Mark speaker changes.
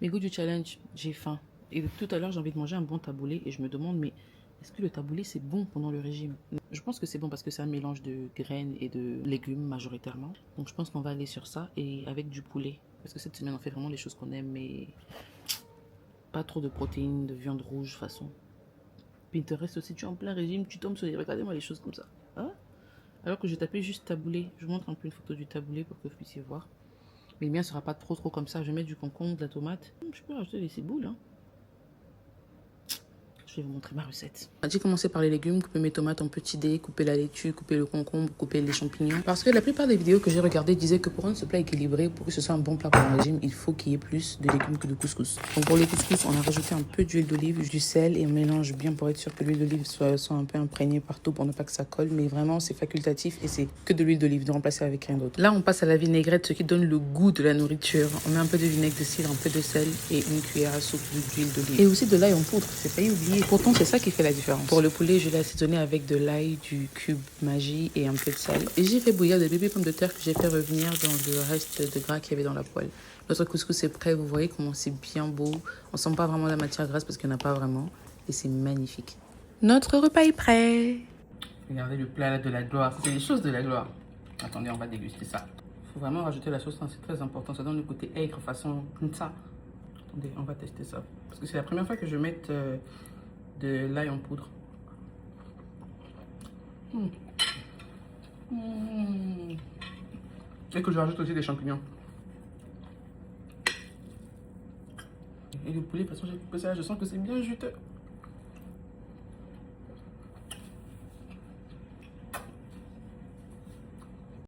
Speaker 1: Mais goût du challenge, j'ai faim. Et depuis tout à l'heure, j'ai envie de manger un bon taboulé et je me demande, mais est-ce que le taboulé c'est bon pendant le régime? Je pense que c'est bon parce que c'est un mélange de graines et de légumes majoritairement. Donc je pense qu'on va aller sur ça et avec du poulet. Parce que cette semaine, on fait vraiment les choses qu'on aime, mais pas trop de protéines, de viande rouge façon. Pinterest aussi, tu es en plein régime, tu tombes sur les... Regardez-moi les choses comme ça. Hein? Alors que je tapais juste taboulé. Je vous montre un peu une photo du taboulé pour que vous puissiez voir. Mais le mien sera pas trop comme ça. Je vais mettre du concombre, de la tomate. Je peux rajouter des ciboules, hein. Je vais vous montrer ma recette. J'ai commencé par les légumes, couper mes tomates en petits dés, couper la laitue, couper le concombre, couper les champignons. Parce que la plupart des vidéos que j'ai regardées disaient que pour rendre ce plat équilibré, pour que ce soit un bon plat pour un régime, il faut qu'il y ait plus de légumes que de couscous. Donc pour le couscous, on a rajouté un peu d'huile d'olive, du sel et on mélange bien pour être sûr que l'huile d'olive soit un peu imprégnée partout pour ne pas que ça colle. Mais vraiment, c'est facultatif et c'est que de l'huile d'olive, de remplacer avec rien d'autre. Là, on passe à la vinaigrette, ce qui donne le goût de la nourriture. On met un peu de vinaigre de cidre, un peu de sel et une cuillère à soupe d'huile d'olive. Et aussi de l'ail en poudre, c'est failli oublier. Pourtant, c'est ça qui fait la différence. Pour le poulet, je l'ai assaisonné avec de l'ail, du cube Maggi et un peu de sel. Et j'ai fait bouillir des bébés pommes de terre que j'ai fait revenir dans le reste de gras qu'il y avait dans la poêle. Notre couscous est prêt, vous voyez comment c'est bien beau. On sent pas vraiment la matière grasse parce qu'il n'y en a pas vraiment. Et c'est magnifique. Notre repas est prêt. Regardez le plat là de la gloire. C'est les choses de la gloire. Attendez, on va déguster ça. Il faut vraiment rajouter la sauce, hein, c'est très important. Ça donne le côté aigre façon ça. Attendez, on va tester ça. Parce que c'est la première fois que je vais mettre de l'ail en poudre. Et que je rajoute aussi des champignons. Et le poulet, de toute façon, j'ai coupé ça, je sens que c'est bien juteux.